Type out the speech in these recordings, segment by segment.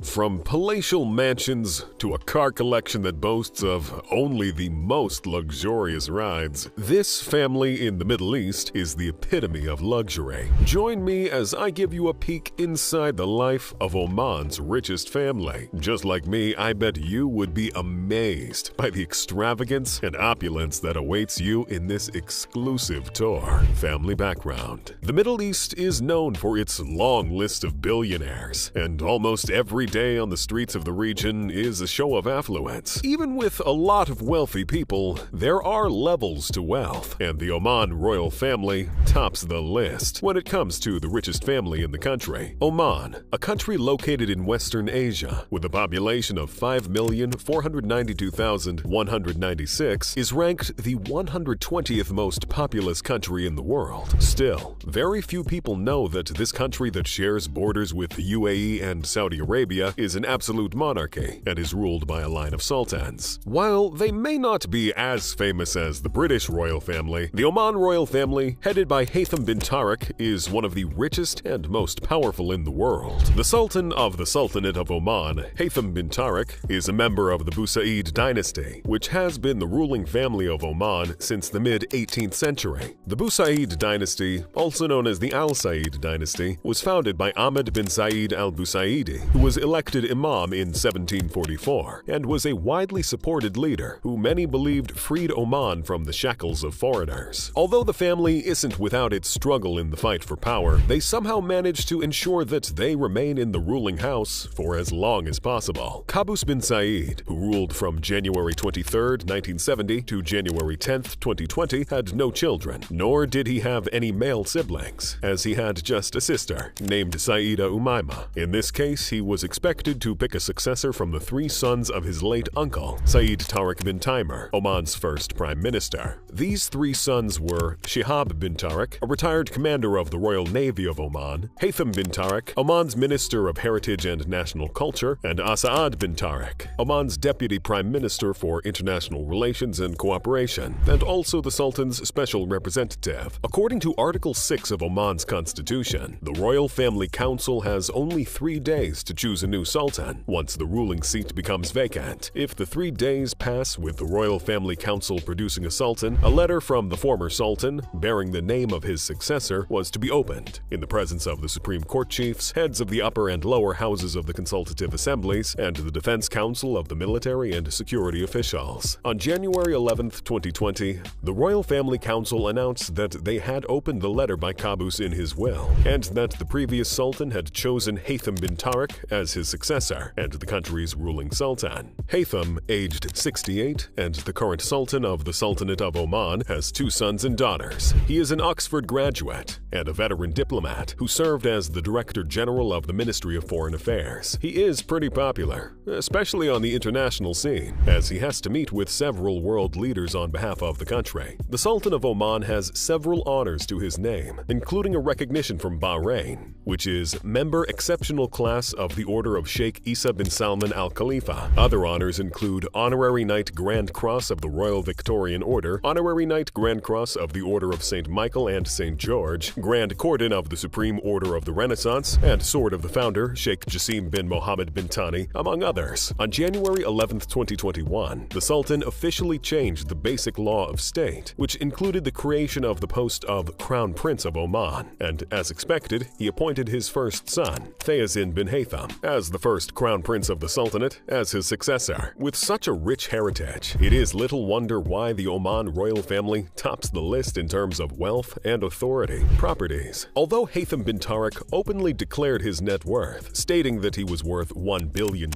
From palatial mansions to a car collection that boasts of only the most luxurious rides, this family in the Middle East is the epitome of luxury. Join me as I give you a peek inside the life of Oman's richest family. Just like me, I bet you would be amazed by the extravagance and opulence that awaits you in this exclusive tour. Family background. The Middle East is known for its long list of billionaires, and almost every day on the streets of the region is a show of affluence. Even with a lot of wealthy people, there are levels to wealth, and the Oman royal family tops the list when it comes to the richest family in the country. Oman, a country located in Western Asia with a population of 5,492,196, is ranked the 120th most populous country in the world. Still, very few people know that this country that shares borders with the UAE and Saudi Arabia is an absolute monarchy and is ruled by a line of sultans. While they may not be as famous as the British royal family, the Oman royal family, headed by Haytham bin Tariq, is one of the richest and most powerful in the world. The Sultan of the Sultanate of Oman, Haytham bin Tariq, is a member of the Busaid dynasty, which has been the ruling family of Oman since the mid-18th century. The Busaid dynasty, also known as the Al Said dynasty, was founded by Ahmed bin Said al-Busaidi, who was elected imam in 1744 and was a widely supported leader who many believed freed Oman from the shackles of foreigners. Although the family isn't without its struggle in the fight for power, they somehow managed to ensure that they remain in the ruling house for as long as possible. Qaboos bin Said, who ruled from January 23, 1970 to January 10, 2020, had no children, nor did he have any male siblings, as he had just a sister named Saida Umaima. In this case, he was expected to pick a successor from the three sons of his late uncle, Said Tariq bin Timur, Oman's first prime minister. These three sons were Shihab bin Tariq, a retired commander of the Royal Navy of Oman, Haytham bin Tariq, Oman's Minister of Heritage and National Culture, and Asa'ad bin Tariq, Oman's Deputy Prime Minister for International Relations and Cooperation, and also the Sultan's Special Representative. According to Article 6 of Oman's constitution, the Royal Family Council has only 3 days to choose a new sultan once the ruling seat becomes vacant. If the 3 days pass with the Royal Family Council producing a sultan, a letter from the former sultan bearing the name of his successor was to be opened in the presence of the Supreme Court chiefs, heads of the upper and lower houses of the consultative assemblies, and the Defense Council of the military and security officials. On January 11, 2020, the Royal Family Council announced that they had opened the letter by Qaboos in his will, and that the previous sultan had chosen Haytham bin Tariq as his successor and the country's ruling sultan. Haytham, aged 68, and the current sultan of the Sultanate of Oman, has 2 sons and daughters. He is an Oxford graduate and a veteran diplomat who served as the Director General of the Ministry of Foreign Affairs. He is pretty popular, especially on the international scene, as he has to meet with several world leaders on behalf of the country. The Sultan of Oman has several honors to his name, including a recognition from Bahrain, which is Member Exceptional Class of the Order of Sheikh Isa bin Salman Al Khalifa. Other honors include Honorary Knight Grand Cross of the Royal Victorian Order, Honorary Knight Grand Cross of the Order of St. Michael and St. George, Grand Cordon of the Supreme Order of the Renaissance, and Sword of the Founder, Sheikh Jassim bin Mohammed bin Thani, among others. On January 11, 2021, the Sultan officially changed the basic law of state, which included the creation of the post of Crown Prince of Oman, and as expected, he appointed his first son, Thayazin bin Haytham, as the first Crown Prince of the Sultanate, as his successor. With such a rich heritage, it is little wonder why the Oman royal family tops the list in terms of wealth and authority. Properties. Although Haytham bin Tariq openly declared his net worth, stating that he was worth $1 billion,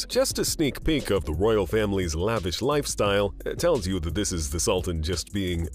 just a sneak peek of the royal family's lavish lifestyle tells you that this is the Sultan just being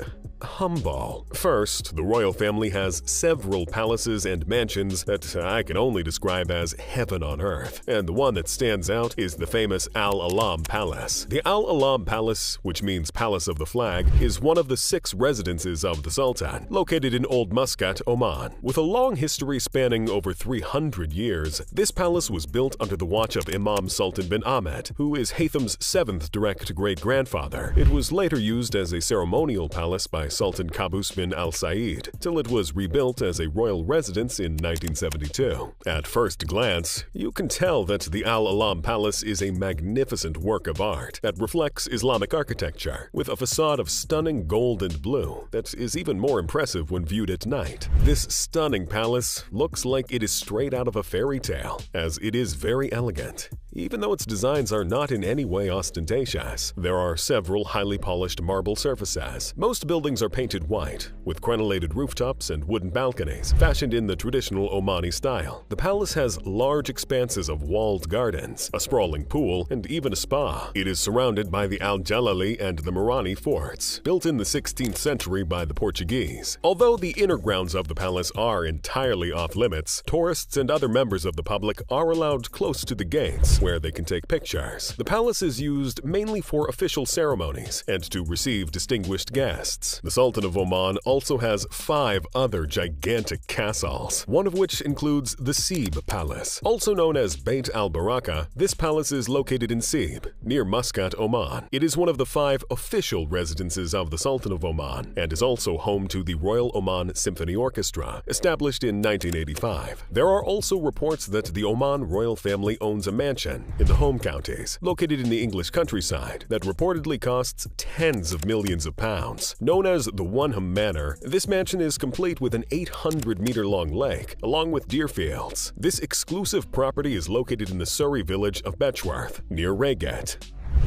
humble. First, the royal family has several palaces and mansions that I can only describe as heaven on earth, and the one that stands out is the famous Al Alam Palace. The Al Alam Palace, which means Palace of the Flag, is one of the 6 residences of the Sultan, located in Old Muscat, Oman. With a long history spanning over 300 years, this palace was built under the watch of Imam Sultan bin Ahmed, who is Haytham's 7th direct great-grandfather. It was later used as a ceremonial palace by Sultan Qaboos bin Al Said, till it was rebuilt as a royal residence in 1972. At first glance, you can tell that the Al Alam Palace is a magnificent work of art that reflects Islamic architecture, with a facade of stunning gold and blue that is even more impressive when viewed at night. This stunning palace looks like it is straight out of a fairy tale, as it is very elegant. Even though its designs are not in any way ostentatious, there are several highly polished marble surfaces. Most buildings are painted white, with crenellated rooftops and wooden balconies, fashioned in the traditional Omani style. The palace has large expanses of walled gardens, a sprawling pool, and even a spa. It is surrounded by the Al-Jalali and the Marani forts, built in the 16th century by the Portuguese. Although the inner grounds of the palace are entirely off-limits, tourists and other members of the public are allowed close to the gates, where they can take pictures. The palace is used mainly for official ceremonies and to receive distinguished guests. The Sultan of Oman also has 5 other gigantic castles, one of which includes the Sib Palace. Also known as Beit al-Baraka, this palace is located in Sib, near Muscat, Oman. It is one of the 5 official residences of the Sultan of Oman and is also home to the Royal Oman Symphony Orchestra, established in 1985. There are also reports that the Oman royal family owns a mansion in the home counties, located in the English countryside, that reportedly costs tens of millions of pounds. Known as the Wunham Manor, this mansion is complete with an 800-meter-long lake, along with deer fields. This exclusive property is located in the Surrey village of Betchworth, near Reigate.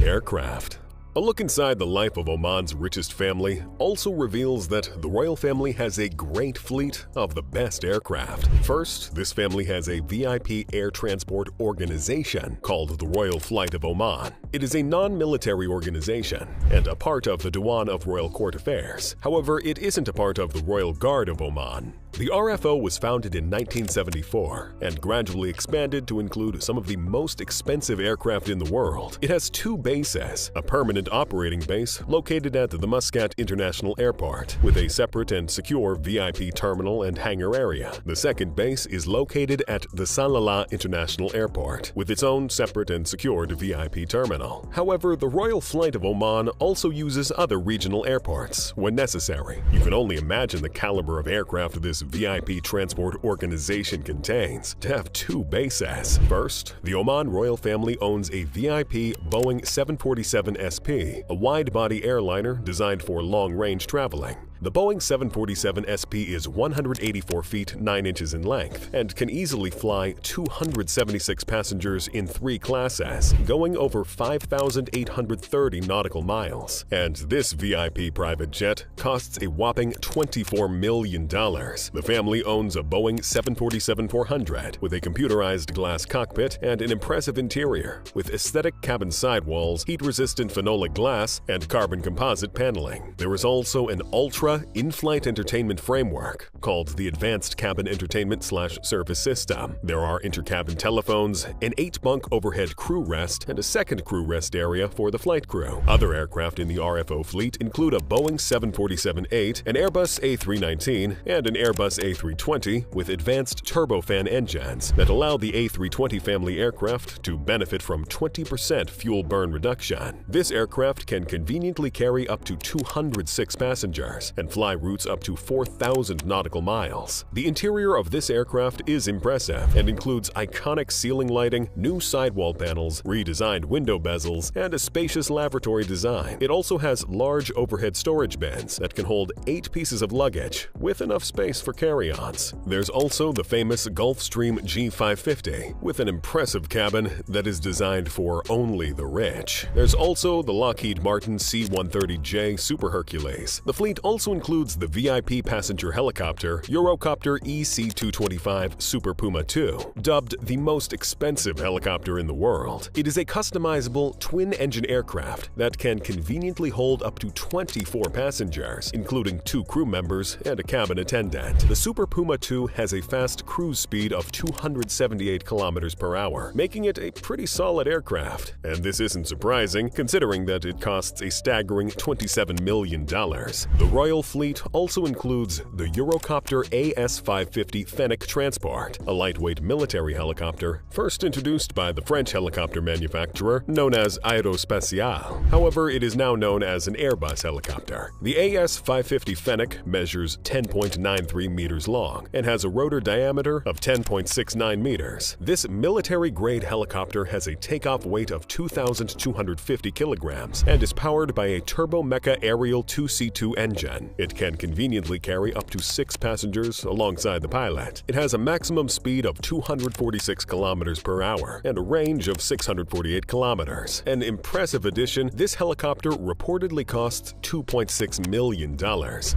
Aircraft. A look inside the life of Oman's richest family also reveals that the royal family has a great fleet of the best aircraft. First, this family has a VIP air transport organization called the Royal Flight of Oman. It is a non-military organization and a part of the Diwan of Royal Court Affairs. However, it isn't a part of the Royal Guard of Oman. The RFO was founded in 1974 and gradually expanded to include some of the most expensive aircraft in the world. It has 2 bases, a permanent operating base located at the Muscat International Airport, with a separate and secure VIP terminal and hangar area. The second base is located at the Salalah International Airport, with its own separate and secured VIP terminal. However, the Royal Flight of Oman also uses other regional airports when necessary. You can only imagine the caliber of aircraft this VIP transport organization contains to have 2 bases. First, the Oman royal family owns a VIP Boeing 747 SP, a wide-body airliner designed for long-range traveling. The Boeing 747 SP is 184 feet 9 inches in length and can easily fly 276 passengers in 3 classes, going over 5,830 nautical miles. And this VIP private jet costs a whopping $24 million. The family owns a Boeing 747-400 with a computerized glass cockpit and an impressive interior with aesthetic cabin sidewalls, heat-resistant phenolic glass, and carbon composite paneling. There is also an ultra in-flight entertainment framework called the Advanced Cabin Entertainment/Service System. There are inter-cabin telephones, an 8-bunk overhead crew rest, and a second crew rest area for the flight crew. Other aircraft in the RFO fleet include a Boeing 747-8, an Airbus A319, and an Airbus A320 with advanced turbofan engines that allow the A320 family aircraft to benefit from 20% fuel burn reduction. This aircraft can conveniently carry up to 206 passengers and fly routes up to 4,000 nautical miles. The interior of this aircraft is impressive and includes iconic ceiling lighting, new sidewall panels, redesigned window bezels, and a spacious lavatory design. It also has large overhead storage bins that can hold 8 pieces of luggage, with enough space for carry-ons. There's also the famous Gulfstream G550, with an impressive cabin that is designed for only the rich. There's also the Lockheed Martin C-130J Super Hercules. The fleet also includes the VIP passenger helicopter Eurocopter EC-225 Super Puma II, dubbed the most expensive helicopter in the world. It is a customizable twin-engine aircraft that can conveniently hold up to 24 passengers, including 2 crew members and a cabin attendant. The Super Puma II has a fast cruise speed of 278 kilometers per hour, making it a pretty solid aircraft. And this isn't surprising, considering that it costs a staggering $27 million. The Royal royal fleet also includes the Eurocopter AS-550 Fennec Transport, a lightweight military helicopter first introduced by the French helicopter manufacturer known as Aerospatiale. However, it is now known as an Airbus helicopter. The AS-550 Fennec measures 10.93 meters long and has a rotor diameter of 10.69 meters. This military-grade helicopter has a takeoff weight of 2,250 kilograms and is powered by a turbomeca aerial 2C2 engine. It can conveniently carry up to 6 passengers alongside the pilot. It has a maximum speed of 246 kilometers per hour and a range of 648 kilometers. An impressive addition, this helicopter reportedly costs $2.6 million,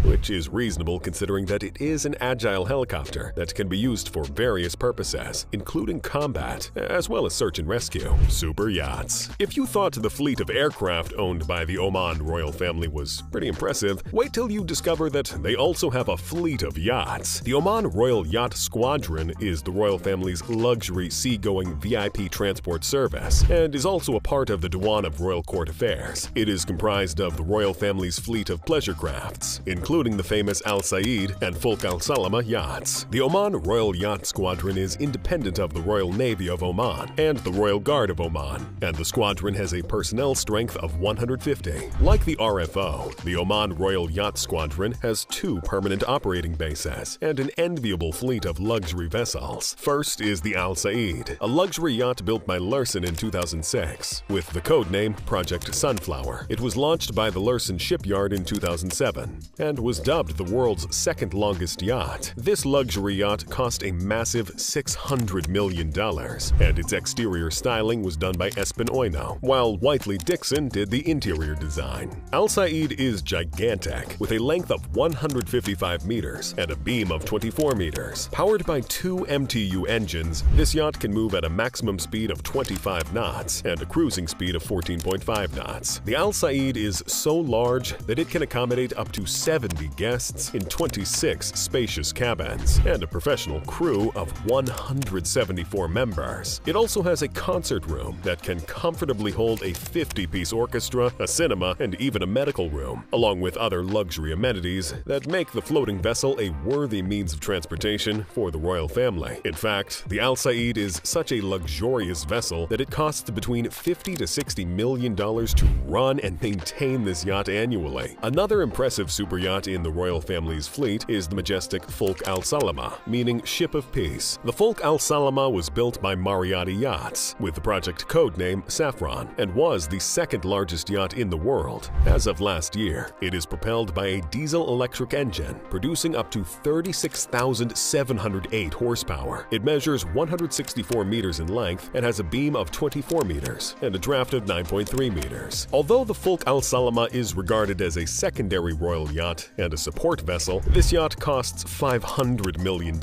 which is reasonable considering that it is an agile helicopter that can be used for various purposes, including combat, as well as search and rescue. Super yachts. If you thought the fleet of aircraft owned by the Oman royal family was pretty impressive, wait till you discover that they also have a fleet of yachts. The Oman Royal Yacht Squadron is the royal family's luxury seagoing VIP transport service and is also a part of the Diwan of Royal Court Affairs. It is comprised of the royal family's fleet of pleasure crafts, including the famous Al Said and Folk Al Salama yachts. The Oman Royal Yacht Squadron is independent of the Royal Navy of Oman and the Royal Guard of Oman, and the squadron has a personnel strength of 150. Like the RFO, the Oman Royal Yacht Squadron has 2 permanent operating bases and an enviable fleet of luxury vessels. First is the Al Said, a luxury yacht built by Lursen in 2006, with the codename Project Sunflower. It was launched by the Lursen shipyard in 2007 and was dubbed the world's second longest yacht. This luxury yacht cost a massive $600 million, and its exterior styling was done by Espen Oino, while Whiteley-Dixon did the interior design. Al Said is gigantic, with a length of 155 meters and a beam of 24 meters. Powered by 2 MTU engines, this yacht can move at a maximum speed of 25 knots and a cruising speed of 14.5 knots. The Al Said is so large that it can accommodate up to 70 guests in 26 spacious cabins and a professional crew of 174 members. It also has a concert room that can comfortably hold a 50-piece orchestra, a cinema, and even a medical room, along with other luxury amenities that make the floating vessel a worthy means of transportation for the royal family. In fact, the Al Said is such a luxurious vessel that it costs between $50 to $60 million to run and maintain this yacht annually. Another impressive super yacht in the royal family's fleet is the majestic Folk Al Salama, meaning ship of peace. The Folk Al Salama was built by Mariotti Yachts with the project codename Saffron and was the second largest yacht in the world. As of last year, it is propelled by a diesel-electric engine, producing up to 36,708 horsepower. It measures 164 meters in length and has a beam of 24 meters and a draft of 9.3 meters. Although the Folk Al Salama is regarded as a secondary royal yacht and a support vessel, this yacht costs $500 million.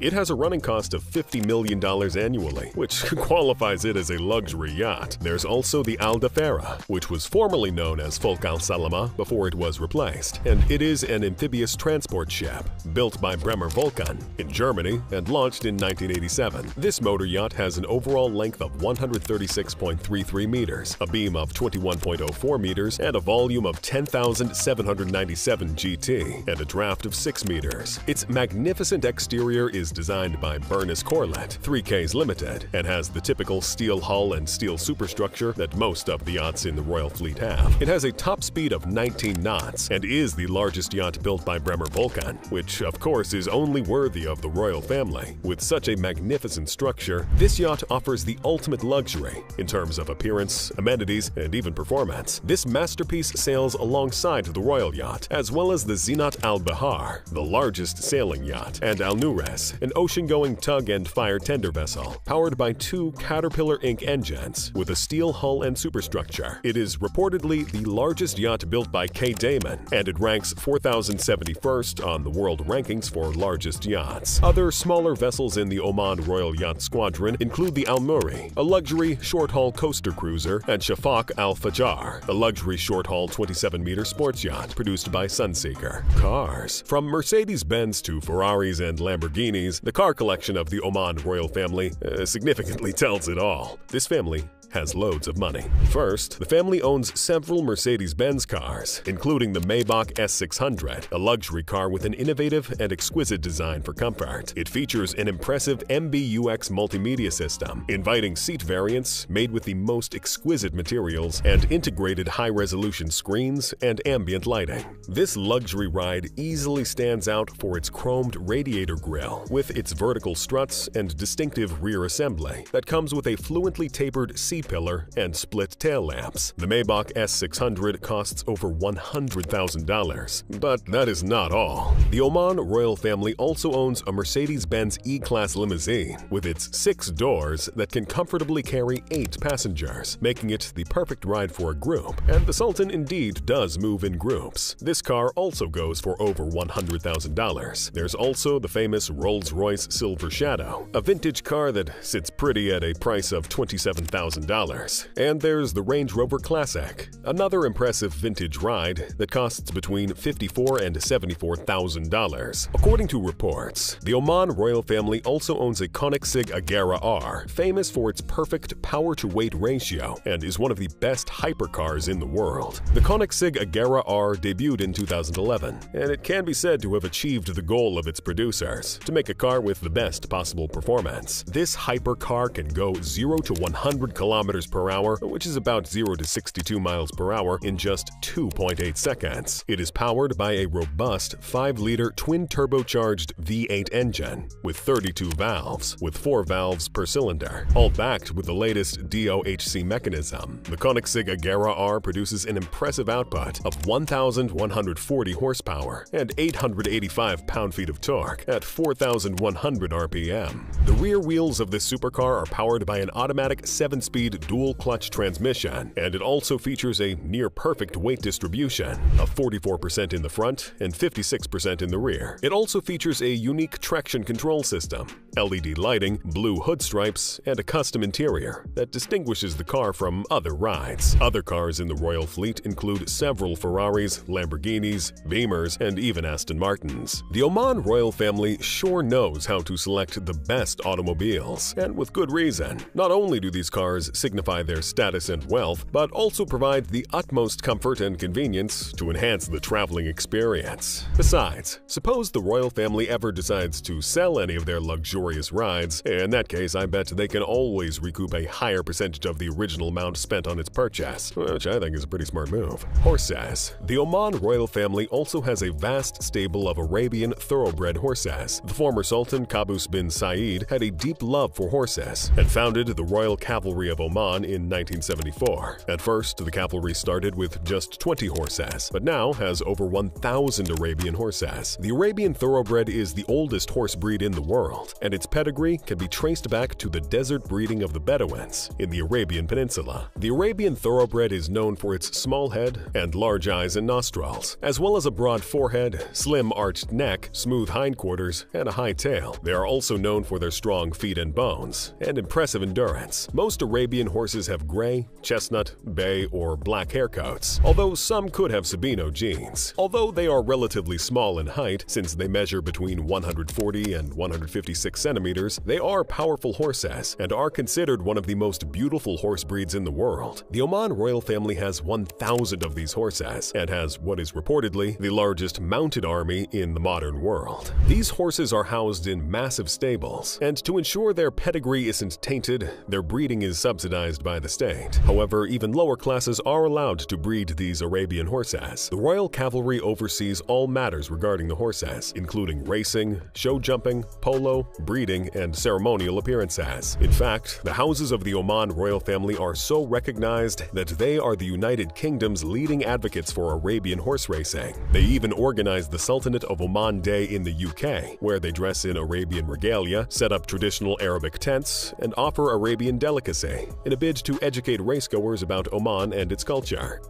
It has a running cost of $50 million annually, which qualifies it as a luxury yacht. There's also the Al Dafara, which was formerly known as Folk Al Salama before it was replaced, and it is an amphibious transport ship built by Bremer Vulkan in Germany and launched in 1987. This motor yacht has an overall length of 136.33 meters, a beam of 21.04 meters, and a volume of 10,797 GT, and a draft of 6 meters. Its magnificent exterior is designed by Burness Corlett, 3Ks Limited, and has the typical steel hull and steel superstructure that most of the yachts in the royal fleet have. It has a top speed of 19 knots and is the largest yacht built by Bremer Vulkan, which of course is only worthy of the royal family. With such a magnificent structure, this yacht offers the ultimate luxury in terms of appearance, amenities, and even performance. This masterpiece sails alongside the royal yacht, as well as the Zinat Al Bahar, the largest sailing yacht, and Al Nures, an ocean-going tug and fire tender vessel, powered by 2 Caterpillar Inc. engines with a steel hull and superstructure. It is reportedly the largest yacht built by K. Damon, and it ranks 4,071st on the world rankings for largest yachts. Other smaller vessels in the Oman Royal Yacht Squadron include the Al Muri, a luxury short-haul coaster cruiser, and Shafaq Al Fajar, a luxury short-haul 27-meter sports yacht produced by Sunseeker. Cars. From Mercedes-Benz to Ferraris and Lamborghinis, the car collection of the Oman royal family significantly tells it all. This family has loads of money. First, the family owns several Mercedes-Benz cars, including the Maybach Maybach S600, a luxury car with an innovative and exquisite design for comfort. It features an impressive MBUX multimedia system, inviting seat variants made with the most exquisite materials and integrated high-resolution screens and ambient lighting. This luxury ride easily stands out for its chromed radiator grille, with its vertical struts and distinctive rear assembly that comes with a fluently tapered C-pillar and split tail lamps. The Maybach S600 costs over $100,000. But that is not all. The Oman royal family also owns a Mercedes-Benz E-Class limousine with its 6 doors that can comfortably carry 8 passengers, making it the perfect ride for a group. And the Sultan indeed does move in groups. This car also goes for over $100,000. There's also the famous Rolls-Royce Silver Shadow, a vintage car that sits pretty at a price of $27,000. And there's the Range Rover Classic, another impressive vintage ride that costs between $54,000 and $74,000. According to reports, the Oman royal family also owns a Koenigsegg Agera R, famous for its perfect power-to-weight ratio and is one of the best hypercars in the world. The Koenigsegg Agera R debuted in 2011, and it can be said to have achieved the goal of its producers, to make a car with the best possible performance. This hypercar can go 0 to 100 kilometers per hour, which is about 0 to 62 miles per hour, in just 2.8 seconds. It is powered by a robust 5-liter twin-turbocharged V8 engine with 32 valves, with 4 valves per cylinder, all backed with the latest DOHC mechanism. The Koenigsegg Agera R produces an impressive output of 1,140 horsepower and 885 pound-feet of torque at 4,100 RPM. The rear wheels of this supercar are powered by an automatic 7-speed dual-clutch transmission, and it also features a near-perfect weight distribution of 44% in the front and 56% in the rear. It also features a unique traction control system, LED lighting, blue hood stripes, and a custom interior that distinguishes the car from other rides. Other cars in the royal fleet include several Ferraris, Lamborghinis, Beamers, and even Aston Martins. The Oman royal family sure knows how to select the best automobiles, and with good reason. Not only do these cars signify their status and wealth, but also provide the utmost comfort and convenience to enhance the traveling experience. Besides, suppose the royal family ever decides to sell any of their luxurious rides. In that case, I bet they can always recoup a higher percentage of the original amount spent on its purchase, which I think is a pretty smart move. Horses. The Oman royal family also has a vast stable of Arabian thoroughbred horses. The former Sultan Qaboos bin Said had a deep love for horses and founded the Royal Cavalry of Oman in 1974. At first, the cavalry started with just 20 horses, but now has over 1,000 Arabian horses. The Arabian thoroughbred is the oldest horse breed in the world, and its pedigree can be traced back to the desert breeding of the Bedouins in the Arabian Peninsula. The Arabian thoroughbred is known for its small head and large eyes and nostrils, as well as a broad forehead, slim arched neck, smooth hindquarters, and a high tail. They are also known for their strong feet and bones, and impressive endurance. Most Arabian horses have gray, chestnut, bay, or black haircoats, although some could have Sabino genes. Although they are relatively small in height, since they measure between 140 and 156 centimeters, they are powerful horses and are considered one of the most beautiful horse breeds in the world. The Oman royal family has 1,000 of these horses and has what is reportedly the largest mounted army in the modern world. These horses are housed in massive stables, and to ensure their pedigree isn't tainted, their breeding is subsidized by the state. However, even lower classes are allowed to breed these Arabian horses. The royal cavalry oversees all matters regarding the horses, including racing, show jumping, polo, breeding, and ceremonial appearances. In fact, the houses of the Oman royal family are so recognized that they are the United Kingdom's leading advocates for Arabian horse racing. They even organized the Sultanate of Oman Day in the UK, where they dress in Arabian regalia, set up traditional Arabic tents, and offer Arabian delicacy in a bid to educate racegoers about Oman and its culture.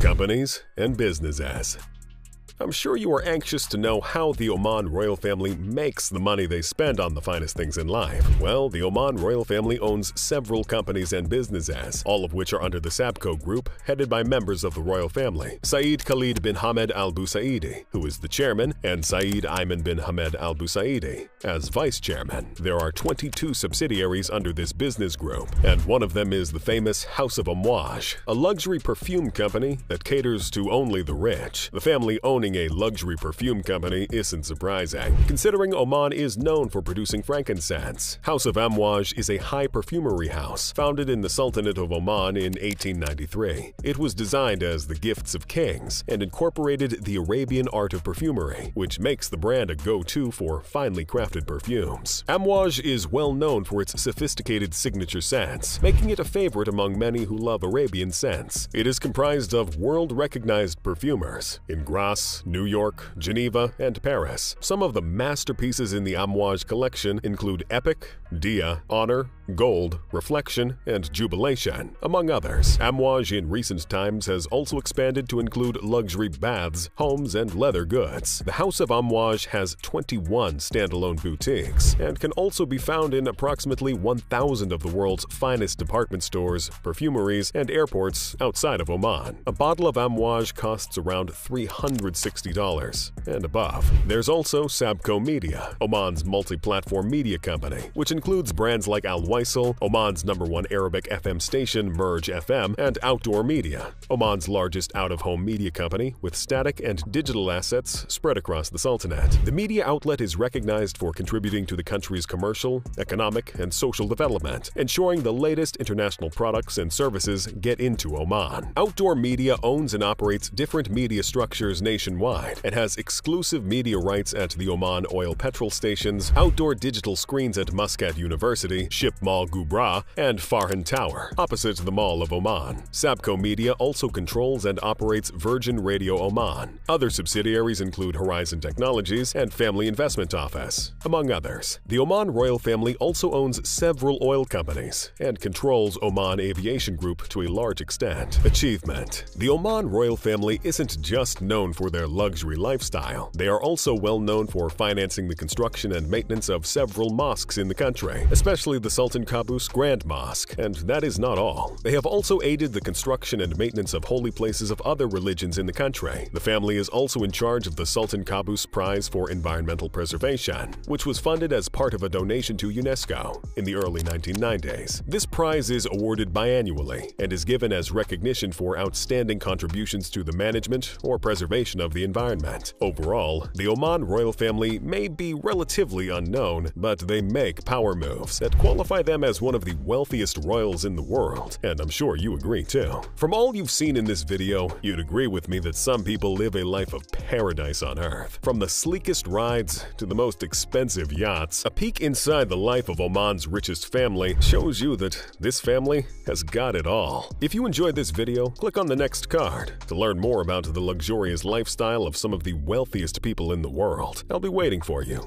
Companies and businesses. I'm sure you are anxious to know how the Oman royal family makes the money they spend on the finest things in life. Well, the Oman royal family owns several companies and businesses, all of which are under the Sabco Group, headed by members of the royal family. Saeed Khalid bin Hamad Al Busaidi, who is the chairman, and Saeed Ayman bin Hamad Al Busaidi as vice chairman. There are 22 subsidiaries under this business group, and one of them is the famous House of Amouage, a luxury perfume company that caters to only the rich. The family owning a luxury perfume company isn't surprising, considering Oman is known for producing frankincense. House of Amouage is a high perfumery house founded in the Sultanate of Oman in 1893. It was designed as the gifts of kings and incorporated the Arabian art of perfumery, which makes the brand a go-to for finely crafted perfumes. Amouage is well known for its sophisticated signature scents, making it a favorite among many who love Arabian scents. It is comprised of world-recognized perfumers in Grasse, New York, Geneva, and Paris. Some of the masterpieces in the Amouage collection include Epic, Dia, Honor, Gold, Reflection, and Jubilation, among others. Amouage in recent times has also expanded to include luxury baths, homes, and leather goods. The House of Amouage has 21 standalone boutiques and can also be found in approximately 1,000 of the world's finest department stores, perfumeries, and airports outside of Oman. A bottle of Amouage costs around $360 and above. There's also Sabco Media, Oman's multi-platform media company, which includes brands like Al Waisal, Oman's #1 Arabic FM station Merge FM, and Outdoor Media, Oman's largest out-of-home media company with static and digital assets spread across the Sultanate. The media outlet is recognized for contributing to the country's commercial, economic, and social development, ensuring the latest international products and services get into Oman. Outdoor Media owns and operates different media structures nationwide and has exclusive media rights at the Oman oil petrol stations, outdoor digital screens at Muscat University, Ship Mall Gubra, and Farhan Tower, opposite the Mall of Oman. Sabco Media also controls and operates Virgin Radio Oman. Other subsidiaries include Horizon Technologies and Family Investment Office, among others. The Oman royal family also owns several oil companies and controls Oman Aviation Group to a large extent. Achievement. The Oman royal family isn't just known for their luxury lifestyle. They are also well known for financing the construction and maintenance of several mosques in the country, especially the Sultan Qaboos Grand Mosque. And that is not all. They have also aided the construction and maintenance of holy places of other religions in the country. The family is also in charge of the Sultan Qaboos Prize for Environmental Preservation, which was funded as part of a donation to UNESCO in the early 1990s. This prize is awarded biannually and is given as recognition for outstanding contributions to the management or preservation of the environment. Overall, the Oman royal family may be relatively unknown, but they make power moves that qualify them as one of the wealthiest royals in the world, and I'm sure you agree too. From all you've seen in this video, you'd agree with me that some people live a life of paradise on earth. From the sleekest rides to the most expensive yachts, a peek inside the life of Oman's richest family shows you that this family has got it all. If you enjoyed this video, click on the next card to learn more about the luxurious lifestyle of some of the wealthiest people in the world. I'll be waiting for you.